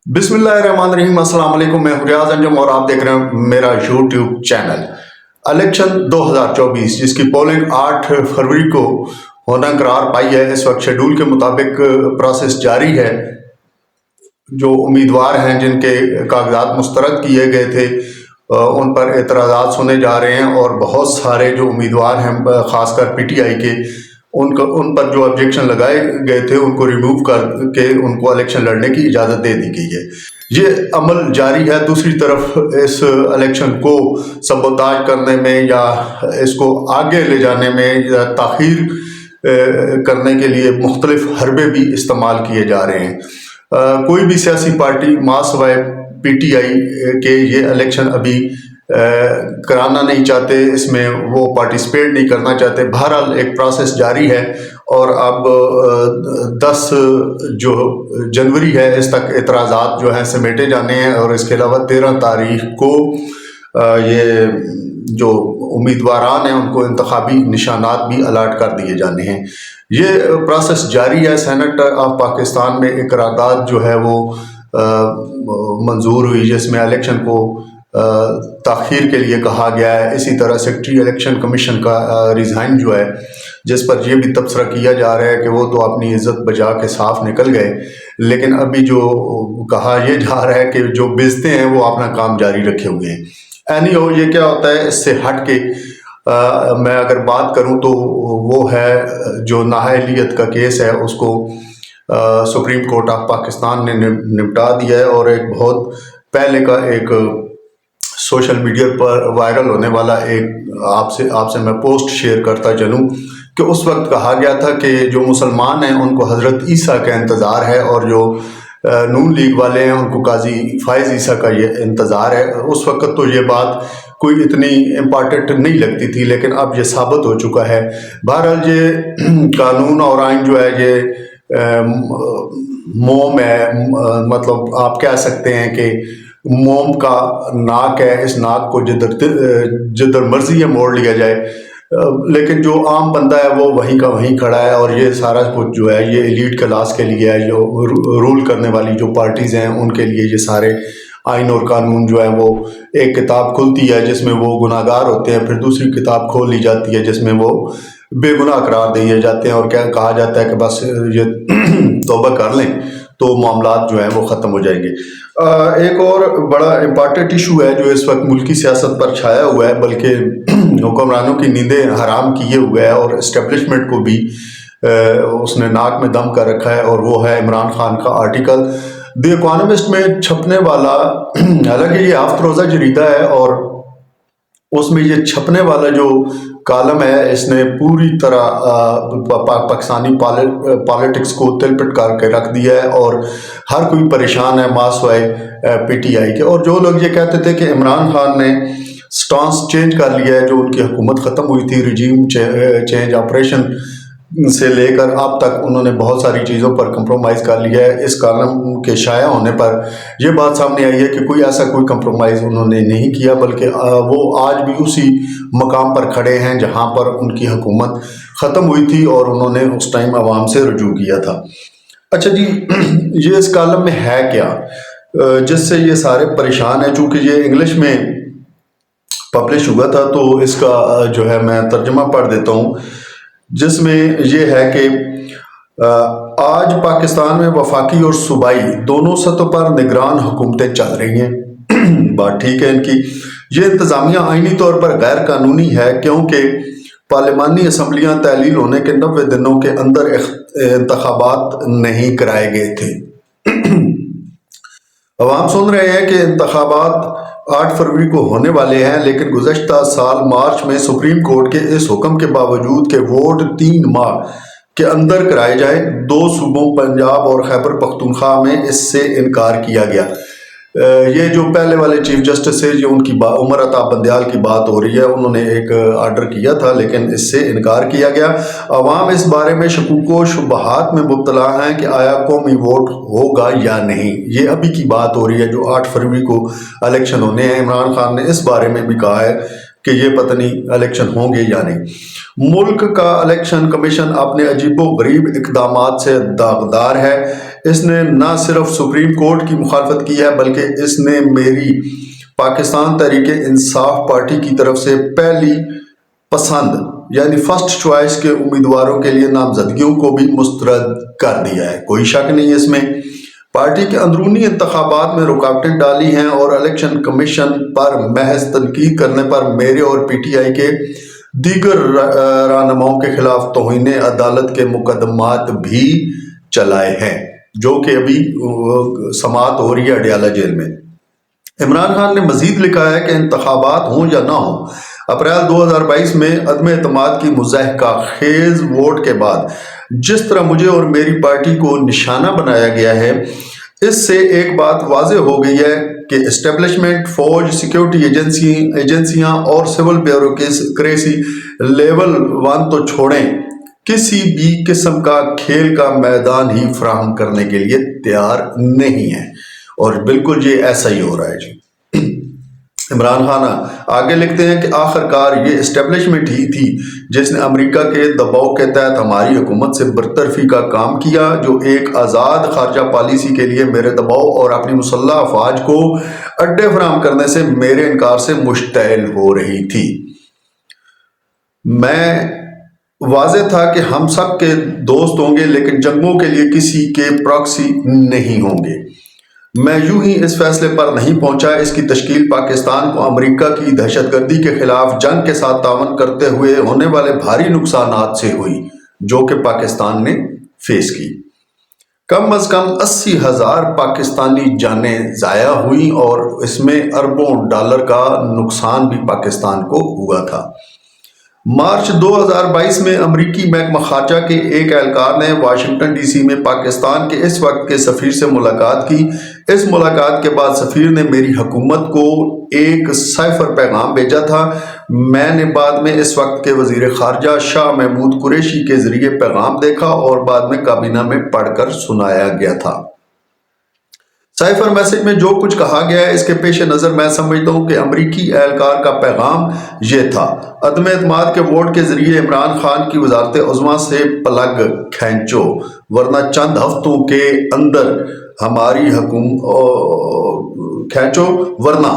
बिस्मिल्लाहिर्रहमानिर्रहीम, अस्सलाम वालेकुम। मैं रियाज अंजुम और आप देख रहे हैं मेरा यूट्यूब चैनल। इलेक्शन 2024 जिसकी पोलिंग 8 फरवरी को होना करार पाई है। इस वक्त शेड्यूल के मुताबिक प्रोसेस जारी है। जो उम्मीदवार हैं जिनके कागजात मुस्तरद किए गए थे उन पर एतराज़ात सुने जा रहे हैं और बहुत सारे जो उम्मीदवार हैं ख़ासकर PTI के उन पर जो ऑब्जेक्शन लगाए गए थे उनको रिमूव करके उनको इलेक्शन लड़ने की इजाज़त दे दी गई है। ये अमल जारी है। दूसरी तरफ इस इलेक्शन को सबोताज करने में या इसको आगे ले जाने में या ताख़ीर करने के लिए मुख्तलिफ हरबे भी इस्तेमाल किए जा रहे हैं। कोई भी सियासी पार्टी मासवाए PTI के ये इलेक्शन अभी कराना नहीं चाहते, इसमें वो पार्टिसिपेट नहीं करना चाहते। बहरहाल एक प्रोसेस जारी है और अब 10 जो जनवरी है इस तक एतराज़ात जो हैं समेटे जाने हैं और इसके अलावा 13 तारीख को ये जो उम्मीदवारान हैं उनको इंतखाबी निशानात भी अलाट कर दिए जाने हैं। ये प्रोसेस जारी है। सेनेट ऑफ पाकिस्तान में एक करारदाद जो है वो मंजूर हुई जिसमें इलेक्शन को ताख़ीर के लिए कहा गया है। इसी तरह सेक्रेटरी इलेक्शन कमीशन का रिज़ाइन जो है जिस पर यह भी तबसरा किया जा रहा है कि वो तो अपनी इज़्ज़त बचा के साफ निकल गए, लेकिन अभी जो कहा यह जा रहा है कि जो बेचते हैं वो अपना काम जारी रखे हुए हैं। एनीहो, ये क्या होता है इससे हट के मैं अगर बात करूं तो वो है जो नाअहलियत का केस है उसको सुप्रीम कोर्ट ऑफ पाकिस्तान ने निपटा दिया है। और एक बहुत पहले का एक सोशल मीडिया पर वायरल होने वाला एक आपसे मैं पोस्ट शेयर करता चलूं कि उस वक्त कहा गया था कि जो मुसलमान हैं उनको हज़रत ईसा का इंतज़ार है और जो नून लीग वाले हैं उनको काजी फ़ाइज़ ईसा का ये इंतज़ार है। उस वक्त तो ये बात कोई इतनी इम्पॉर्टेंट नहीं लगती थी, लेकिन अब ये साबित हो चुका है। बहरहाल ये कानून और आइन जो है ये मोम है, मतलब आप कह सकते हैं कि मोम का नाक है। इस नाक को जिधर मर्जी है मोड़ लिया जाए, लेकिन जो आम बंदा है वो वहीं का वहीं खड़ा है। और ये सारा कुछ जो है ये एलीट क्लास के लिए है, जो रूल करने वाली जो पार्टीज़ हैं उनके लिए ये सारे आइन और कानून जो है वो एक किताब खुलती है जिसमें वो गुनाहगार होते हैं, फिर दूसरी किताब खोल ली जाती है जिसमें वो बेगुनाह करार दिए जाते हैं और क्या कहा जाता है कि बस ये तौबा कर लें तो मामलात जो हैं वो ख़त्म हो जाएंगे। एक और बड़ा इम्पॉर्टेंट इशू है जो इस वक्त मुल्की सियासत पर छाया हुआ है, बल्कि हुक्मरानों की नींदें हराम किए हुए है और इस्टेब्लिशमेंट को भी उसने नाक में दम कर रखा है, और वो है इमरान खान का आर्टिकल द इकोनॉमिस्ट में छपने वाला। हालांकि ये हफ्त रोज़ा जरीदा है और उसमें ये छपने वाला जो कॉलम है इसने पूरी तरह पाकिस्तानी पॉलिटिक्स को तिलपिट करके रख दिया है और हर कोई परेशान है मासवाए PTI के। और जो लोग ये कहते थे कि इमरान खान ने स्टांस चेंज कर लिया है, जो उनकी हुकूमत ख़त्म हुई थी रिजीम चेंज ऑपरेशन से लेकर अब तक उन्होंने बहुत सारी चीज़ों पर कंप्रोमाइज़ कर लिया है। इस कॉलम के शाया होने पर यह बात सामने आई है कि कोई कंप्रोमाइज़ उन्होंने नहीं किया, बल्कि वो आज भी उसी मकाम पर खड़े हैं जहां पर उनकी हुकूमत ख़त्म हुई थी और उन्होंने उस टाइम आवाम से रुजू किया था। अच्छा जी, ये इस कॉलम में है क्या जिससे ये सारे परेशान हैं? चूँकि ये इंग्लिश में पब्लिश हुआ था तो इसका जो है मैं तर्जमा पढ़ देता हूँ, जिसमें यह है कि आज पाकिस्तान में वफाकी और सूबाई दोनों सतह पर निगरान हुकूमतें चल रही हैं। बात ठीक है इनकी। ये इंतज़ामिया आइनी तौर पर गैर कानूनी है क्योंकि पार्लिमानी असम्बलियाँ तहलील होने के 90 दिनों के अंदर इंतखाबात नहीं कराए गए थे। अब हम सुन रहे हैं कि इंतखाबात 8 फरवरी को होने वाले हैं, लेकिन गुज़श्ता साल मार्च में सुप्रीम कोर्ट के इस हुक्म के बावजूद कि वोट 3 माह کے اندر کرائے جائے۔ 2 صوبوں پنجاب اور خیبر پختونخوا میں اس سے انکار کیا گیا۔ یہ جو پہلے والے چیف جسٹس ہے، جو ان کی عمر عطا بندیال کی بات ہو رہی ہے، انہوں نے ایک آرڈر کیا تھا لیکن اس سے انکار کیا گیا۔ عوام اس بارے میں شکوک و شبہات میں مبتلا ہیں کہ آیا قومی ووٹ ہوگا یا نہیں۔ یہ ابھی کی بات ہو رہی ہے جو 8 فروری کو الیکشن ہونے ہیں۔ عمران خان نے اس بارے میں بھی کہا ہے کہ یہ پتہ نہیں الیکشن ہوں گے یا نہیں۔ ملک کا الیکشن کمیشن اپنے عجیب و غریب اقدامات سے داغدار ہے۔ اس نے نہ صرف سپریم کورٹ کی مخالفت کی ہے بلکہ اس نے میری پاکستان تحریک انصاف پارٹی کی طرف سے پہلی پسند یعنی فرسٹ چوائس کے امیدواروں کے لیے نامزدگیوں کو بھی مسترد کر دیا ہے۔ کوئی شک نہیں اس میں۔ پارٹی کے اندرونی انتخابات میں رکاوٹیں ڈالی ہیں اور الیکشن کمیشن پر محض تنقید کرنے پر میرے اور پی ٹی آئی کے دیگر رہنماؤں کے خلاف توہین عدالت کے مقدمات بھی چلائے ہیں، جو کہ ابھی سماعت ہو رہی ہے اڈیالہ جیل میں۔ عمران خان نے مزید لکھا ہے کہ انتخابات ہوں یا نہ ہوں، اپریل 2022 میں عدم اعتماد کی مضحکہ خیز ووٹ کے بعد جس طرح مجھے اور میری پارٹی کو نشانہ بنایا گیا ہے، اس سے ایک بات واضح ہو گئی ہے کہ اسٹیبلشمنٹ، فوج، سیکیورٹی ایجنسیاں اور سول بیوروکریسی لیول 1 تو چھوڑیں، کسی بھی قسم کا کھیل کا میدان ہی فراہم کرنے کے لیے تیار نہیں ہے، اور بالکل یہ ایسا ہی ہو رہا ہے جی۔ عمران خان آگے لکھتے ہیں کہ آخرکار یہ اسٹیبلشمنٹ ہی تھی جس نے امریکہ کے دباؤ کے تحت ہماری حکومت سے برطرفی کا کام کیا، جو ایک آزاد خارجہ پالیسی کے لیے میرے دباؤ اور اپنی مسلح افواج کو اڈے فراہم کرنے سے میرے انکار سے مشتعل ہو رہی تھی۔ میں واضح تھا کہ ہم سب کے دوست ہوں گے لیکن جنگوں کے لیے کسی کے پراکسی نہیں ہوں گے۔ میں یوں ہی اس فیصلے پر نہیں پہنچا۔ اس کی تشکیل پاکستان کو امریکہ کی دہشت گردی کے خلاف جنگ کے ساتھ تعاون کرتے ہوئے ہونے والے بھاری نقصانات سے ہوئی، جو کہ پاکستان نے فیس کی۔ کم از کم 80,000 پاکستانی جانیں ضائع ہوئیں اور اس میں اربوں ڈالر کا نقصان بھی پاکستان کو ہوا تھا۔ مارچ 2022 میں امریکی محکمہ خارجہ کے ایک اہلکار نے واشنگٹن ڈی سی میں پاکستان کے اس وقت کے سفیر سے ملاقات کی۔ اس ملاقات کے بعد سفیر نے میری حکومت کو ایک صائفر پیغام بھیجا تھا۔ میں نے بعد میں اس وقت کے وزیر خارجہ شاہ محمود قریشی کے ذریعے پیغام دیکھا اور بعد میں کابینہ میں پڑھ کر سنایا گیا تھا۔ صائفر میسج میں جو کچھ کہا گیا ہے، اس کے پیش نظر میں سمجھتا ہوں کہ امریکی اہلکار کا پیغام یہ تھا: عدم اعتماد کے ووٹ کے ذریعے عمران خان کی وزارت عظمیٰ سے پلگ کھینچو، ورنہ چند ہفتوں کے اندر ہماری کھینچو، ورنہ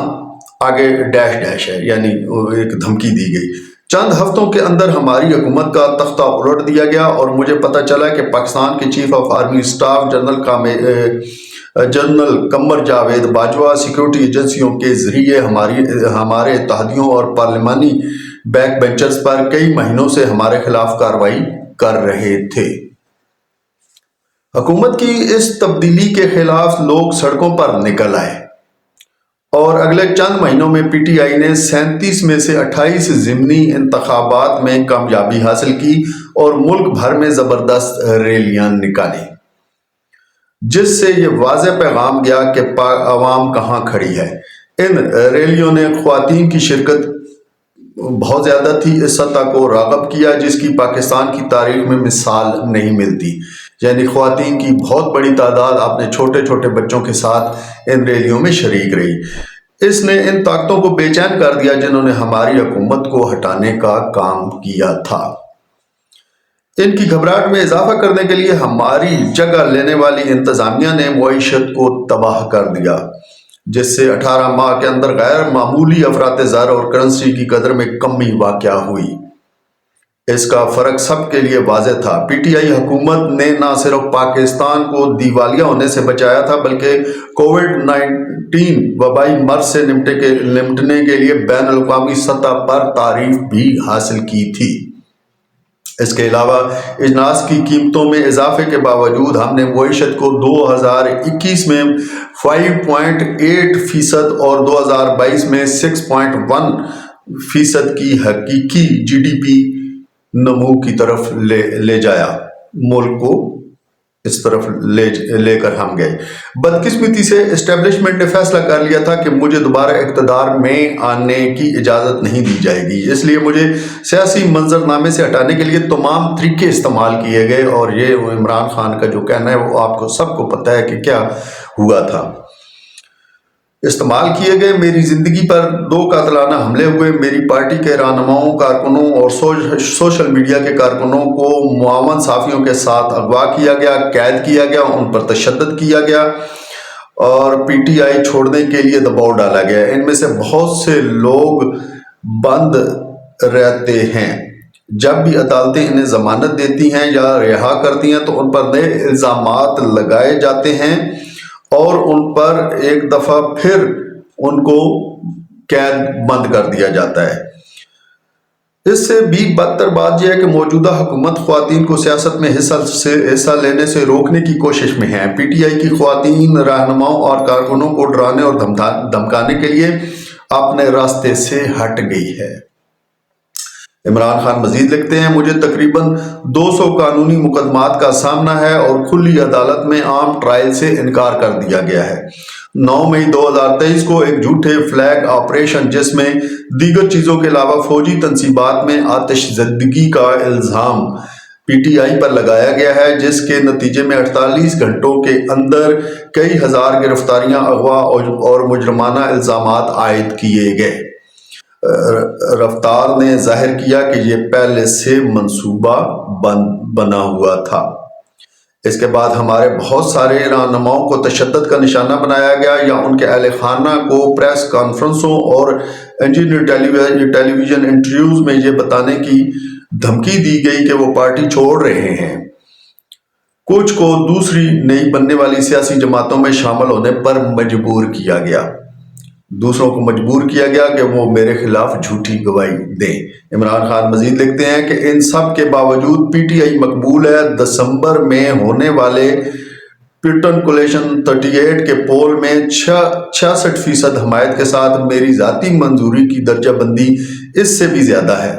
آگے ڈیش ڈیش ہے، یعنی ایک دھمکی دی گئی۔ چند ہفتوں کے اندر ہماری حکومت کا تختہ الٹ دیا گیا اور مجھے پتہ چلا کہ پاکستان کے chief of army staff general Qamar Javed Bajwa security ایجنسیوں کے ذریعے ہمارے اتحادیوں اور پارلیمانی بیک بینچرز پر کئی مہینوں سے ہمارے خلاف کارروائی کر رہے تھے۔ حکومت کی اس تبدیلی کے خلاف لوگ سڑکوں پر نکل آئے اور اگلے چند مہینوں میں پی ٹی آئی نے 37 میں سے 28 ضمنی انتخابات میں کامیابی حاصل کی اور ملک بھر میں زبردست ریلیاں نکالی، جس سے یہ واضح پیغام گیا کہ عوام کہاں کھڑی ہے۔ ان ریلیوں نے خواتین کی شرکت بہت زیادہ تھی، اس سطح کو راغب کیا جس کی پاکستان کی تاریخ میں مثال نہیں ملتی، یعنی خواتین کی بہت بڑی تعداد اپنے چھوٹے چھوٹے بچوں کے ساتھ ان ریلیوں میں شریک رہی۔ اس نے ان طاقتوں کو بے چین کر دیا جنہوں نے ہماری حکومت کو ہٹانے کا کام کیا تھا۔ ان کی گھبراہٹ میں اضافہ کرنے کے لیے ہماری جگہ لینے والی انتظامیہ نے معیشت کو تباہ کر دیا، جس سے 18 ماہ کے اندر غیر معمولی افراط زر اور کرنسی کی قدر میں کمی واقع ہوئی۔ اس کا فرق سب کے لیے واضح تھا۔ پی ٹی آئی حکومت نے نہ صرف پاکستان کو دیوالیہ ہونے سے بچایا تھا بلکہ کووڈ-19 وبائی مرض سے نمٹنے کے لیے بین الاقوامی سطح پر تعریف بھی حاصل کی تھی۔ اس کے علاوہ اجناس کی قیمتوں میں اضافے کے باوجود ہم نے معیشت کو 2021 میں 5.8% اور 2022 میں 6.1% کی حقیقی جی ڈی پی نمو کی طرف لے جایا۔ मुल्क को इस तरफ लेकर हम गए। बदकिस्मती से एस्टेब्लिशमेंट ने फैसला कर लिया था कि मुझे दोबारा इक़्तिदार में आने की इजाज़त नहीं दी जाएगी, इसलिए मुझे सियासी मंजरनामे से हटाने के लिए तमाम तरीके इस्तेमाल किए गए। और ये इमरान खान का जो कहना है वो आपको सबको पता है कि क्या हुआ था। इस्तेमाल किए गए, मेरी ज़िंदगी पर 2 कातलाना हमले हुए, मेरी पार्टी के रहनुमाओं, कारकुनों और सोशल मीडिया के कारकुनों को मुआवन साफ़ियों के साथ अगवा किया गया, कैद किया गया, उन पर तशद्दुद किया गया और PTI छोड़ने के लिए दबाव डाला गया। इनमें से बहुत से लोग बंद रहते हैं। जब भी अदालतें इन्हें ज़मानत देती हैं या रिहा करती हैं तो उन पर नए इल्ज़ामात लगाए जाते हैं और उन पर एक दफ़ा फिर उनको कैद बंद कर दिया जाता है। इससे भी बदतर बात यह है कि मौजूदा हुकूमत ख्वातीन को सियासत में हिस्सा लेने से रोकने की कोशिश में है। PTI की ख्वातीन रहनुमाओं और कारकुनों को डराने और धमकाने के लिए अपने रास्ते से हट गई है। इमरान खान मजीद लिखते हैं, मुझे तकरीबन 200 कानूनी मुकदमात का सामना है और खुली अदालत में आम ट्रायल से इनकार कर दिया गया है। 9 मई 2023 को एक झूठे फ्लैग ऑपरेशन जिसमें दीगर चीज़ों के अलावा फौजी तनसीबात में आतिशज़दगी का इल्ज़ाम PTI पर लगाया गया है, जिसके नतीजे में 48 घंटों के अंदर कई हज़ार गिरफ्तारियां, अगवा और मुजरमाना इल्ज़ामात आयद किए गए। रफ्तार ने जाहिर किया कि ये पहले से मंसूबा बना हुआ था। इसके बाद हमारे बहुत सारे रहनुमाओं को तशद्दुद का निशाना बनाया गया या उनके अहले खाना को प्रेस कॉन्फ्रेंसों और इंजीनियर टेलीविज़न इंटरव्यूज़ में ये बताने की धमकी दी गई कि वो पार्टी छोड़ रहे हैं। कुछ को दूसरी नई बनने वाली सियासी जमातों में शामिल होने पर मजबूर किया गया। दूसरों को मजबूर किया गया कि वो मेरे खिलाफ झूठी गवाही दें। इमरान खान मजीद लिखते हैं कि इन सब के बावजूद PTI मकबूल है। दिसंबर में होने वाले पिटन कोलेशन 38 के पोल में 66% हमायत के साथ मेरी ज़ाती मंजूरी की दर्जाबंदी इससे भी ज़्यादा है।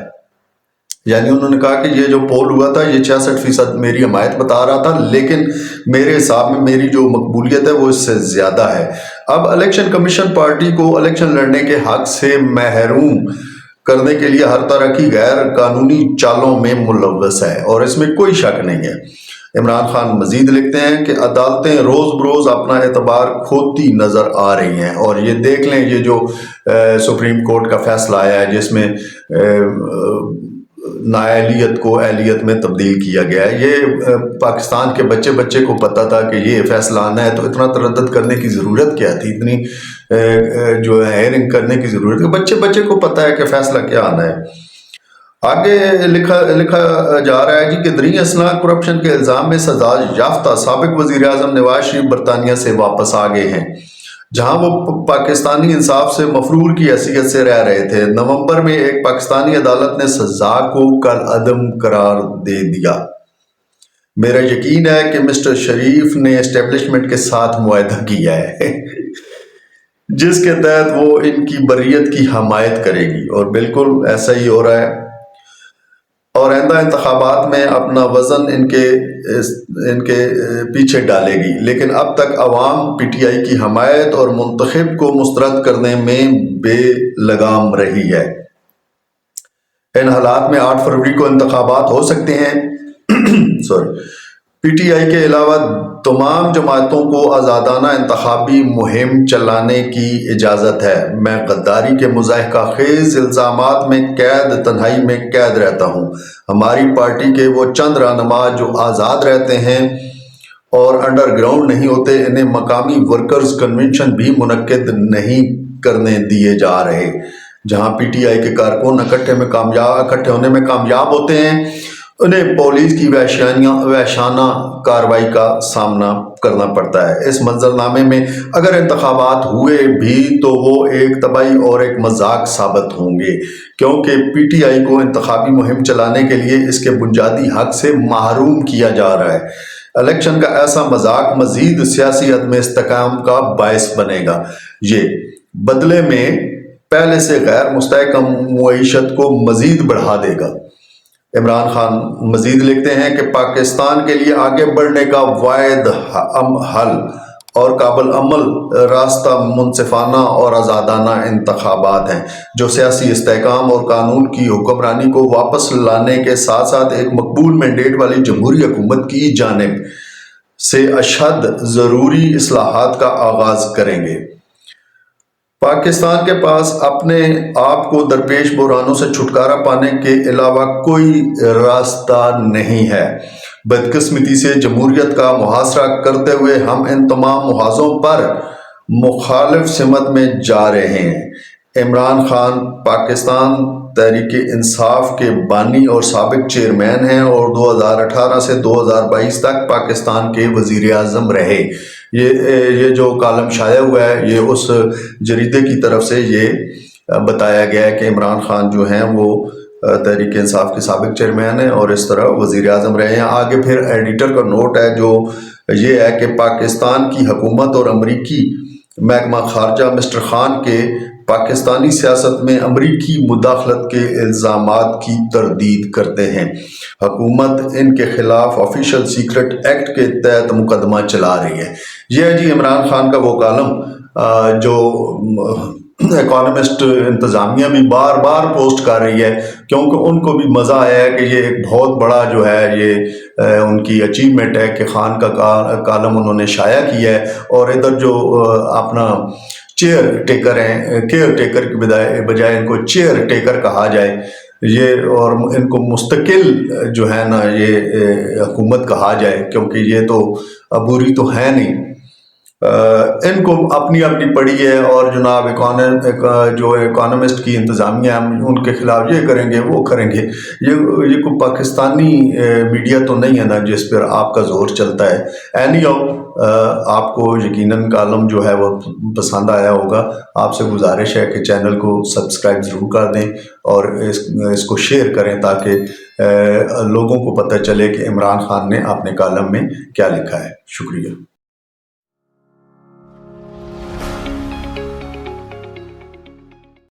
यानी उन्होंने कहा कि ये जो पोल हुआ था ये 66% मेरी हमायत बता रहा था, लेकिन मेरे हिसाब में मेरी जो मकबूलियत है वो इससे ज़्यादा है। अब इलेक्शन कमीशन पार्टी को इलेक्शन लड़ने के हक से महरूम करने के लिए हर तरह की गैर कानूनी चालों में मुलव्वस है और इसमें कोई शक नहीं है। इमरान खान मजीद लिखते हैं कि अदालतें रोज़ बरोज़ अपना एतबार खोती नज़र आ रही हैं और ये देख लें, ये जो सुप्रीम कोर्ट का फैसला आया है जिसमें नाअहलियत को अहलियत में तब्दील किया गया है। ये पाकिस्तान के बच्चे बच्चे को पता था कि ये फैसला आना है, तो इतना तरद्दुद करने की ज़रूरत क्या थी, इतनी जो है हेयरिंग करने की ज़रूरत है। बच्चे बच्चे को पता है कि फैसला क्या आना है। आगे लिखा जा रहा है जी कि दरीं असना करप्शन के इल्ज़ाम में सजा याफ्ता साबिक वज़ीर आज़म नवाज शरीफ बरतानिया से वापस आ गए हैं, जहां वो पाकिस्तानी इंसाफ से मफरूर की हैसियत से रह रहे थे। नवंबर में एक पाकिस्तानी अदालत ने सजा को कल अदम करार दे दिया। मेरा यकीन है कि मिस्टर शरीफ ने एस्टेब्लिशमेंट के साथ मुआहदा किया है जिसके तहत वो इनकी बर्रियत की हमायत करेगी और बिल्कुल ऐसा ही हो रहा है और आइंदा इंतखाबात में अपना वज़न इनके पीछे डालेगी। लेकिन अब तक अवाम PTI की हमायत और मुंतखब को मुस्तरद करने में बेलगाम रही है। इन हालात में 8 फरवरी को इंतखाबात हो सकते हैं PTI के अलावा तमाम जमातों को आज़ादाना इंतखाबी मुहिम चलाने की इजाज़त है। मैं गद्दारी के मुज़ाहिका खेज़ इल्ज़ामात में कैद, तन्हाई में कैद रहता हूँ। हमारी पार्टी के वो चंद रहनुमा जो आज़ाद रहते हैं और अंडरग्राउंड नहीं होते, इन्हें मकामी वर्कर्स कन्वेंशन भी मुनक्किद नहीं करने दिए जा रहे, जहाँ PTI के कारकुन इकट्ठे होने में कामयाब होते हैं। उन्हें पुलिस की वहशाना कार्रवाई का सामना करना पड़ता है। इस मंजरनामे में अगर इंतखाबात हुए भी तो वो एक तबाही और एक मजाक साबित होंगे, क्योंकि PTI को इंतखाबी मुहिम चलाने के लिए इसके बुनियादी हक से महरूम किया जा रहा है। इलेक्शन का ऐसा मजाक मजीद सियासी अदम इस्तेकाम का बायस बनेगा। ये बदले में पहले से गैर मुस्तहकम मुईशत को मजीद बढ़ा देगा। عمران خان مزید لکھتے ہیں کہ پاکستان کے لیے آگے بڑھنے کا واحد حل اور قابل عمل راستہ منصفانہ اور آزادانہ انتخابات ہیں جو سیاسی استحکام اور قانون کی حکمرانی کو واپس لانے کے ساتھ ساتھ ایک مقبول مینڈیٹ والی جمہوری حکومت کی جانب سے اشد ضروری اصلاحات کا آغاز کریں گے۔ پاکستان کے پاس اپنے آپ کو درپیش بحرانوں سے چھٹکارا پانے کے علاوہ کوئی راستہ نہیں ہے۔ بدقسمتی سے جمہوریت کا محاصرہ کرتے ہوئے ہم ان تمام محاذوں پر مخالف سمت میں جا رہے ہیں۔ عمران خان پاکستان تحریک انصاف کے بانی اور سابق چیئرمین ہیں اور 2018 سے 2022 تک پاکستان کے وزیر اعظم رہے۔ یہ جو کالم شائع ہوا ہے یہ اس جریدے کی طرف سے یہ بتایا گیا ہے کہ عمران خان جو ہیں وہ تحریک انصاف کے سابق چیئرمین ہیں اور اس طرح وزیر اعظم رہے ہیں۔ آگے پھر ایڈیٹر کا نوٹ ہے جو یہ ہے کہ پاکستان کی حکومت اور امریکی محکمہ خارجہ مسٹر خان کے پاکستانی سیاست میں امریکی مداخلت کے الزامات کی تردید کرتے ہیں۔ حکومت ان کے خلاف آفیشل سیکرٹ ایکٹ کے تحت مقدمہ چلا رہی ہے۔ یہ ہے جی عمران خان کا وہ کالم جو اکانومسٹ انتظامیہ بھی بار بار پوسٹ کر رہی ہے کیونکہ ان کو بھی مزہ آیا ہے کہ یہ ایک بہت بڑا جو ہے یہ ان کی اچیومنٹ ہے کہ خان کا کالم انہوں نے شائع کیا ہے، اور ادھر جو اپنا چیئر ٹیکر ہیں، کیئر ٹیکر کی بجائے ان کو چیئر ٹیکر کہا جائے یہ، اور ان کو مستقل جو ہے نا یہ حکومت کہا جائے کیونکہ یہ تو عبوری تو ہے نہیں، ان کو اپنی اپنی پڑی ہے۔ اور جناب جو اکانومسٹ کی انتظامیہ ان کے خلاف یہ کریں گے وہ کریں گے، یہ کوئی پاکستانی میڈیا تو نہیں ہے نا جس پر آپ کا زور چلتا ہے۔ اینی آپ کو یقیناً کالم جو ہے وہ پسند آیا ہوگا۔ آپ سے گزارش ہے کہ چینل کو سبسکرائب ضرور کر دیں اور اس کو شیئر کریں تاکہ لوگوں کو پتہ چلے کہ عمران خان نے اپنے کالم میں کیا لکھا ہے۔ شکریہ۔